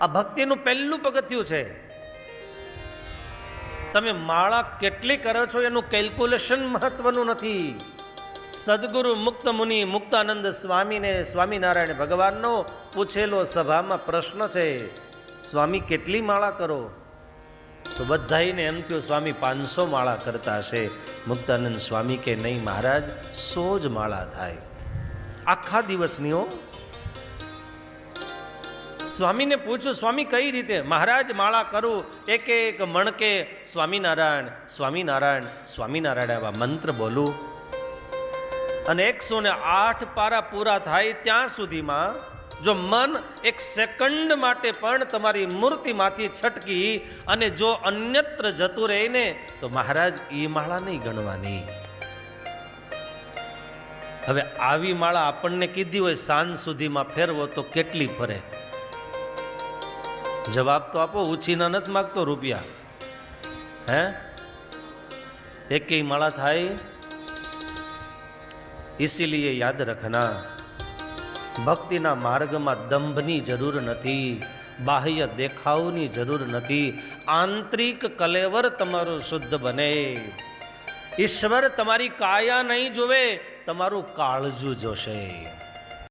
આ ભક્તિનું પહેલું પગથિયું છે. તમે માળા કેટલી કરો છો એનું કેલ્ક્યુલેશન મહત્વનું નથી. સદગુરુ મુક્ત મુનિ મુક્તાનંદ સ્વામીને સ્વામિનારાયણ ભગવાનનો પૂછેલો સભામાં પ્રશ્ન છે, સ્વામી કેટલી માળા કરો? તો બધાઈને એમ થયું સ્વામી 500 માળા કરતા હશે. મુક્તાનંદ સ્વામી કે નહીં મહારાજ, 100 જ માળા થાય આખા દિવસની. હો, સ્વામીને પૂછ્યું સ્વામી કઈ રીતે? મહારાજ માળા કરું એક એક મણકે સ્વામિનારાયણ સ્વામિનારાયણ સ્વામિનારાયણ એવા મંત્ર બોલું અને 108 પારા પૂરા થાય ત્યાં સુધીમાં જો મન એક સેકન્ડ માટે પણ તમારી મૂર્તિમાંથી છટકી અને જો અન્યત્ર જતું રહે ને તો મહારાજ એ માળા નહીં ગણવાની. હવે આવી માળા આપણને કીધી હોય સાંજ સુધીમાં ફેરવો તો કેટલી ફરે? જવાબ તો આપો. ઉછીના નથી માગતો રૂપિયા. હે, એકેય માળા થાય? इसीलिए याद रखना, भक्तिना मार्गમાં દંભની જરૂર નથી, બાહ્ય દેખાવની જરૂર નથી. આંતરિક કલેવર તમારું શુદ્ધ બને. ઈશ્વર તમારી કાયા નહીં જોવે, તમારું કાળજું જોશે.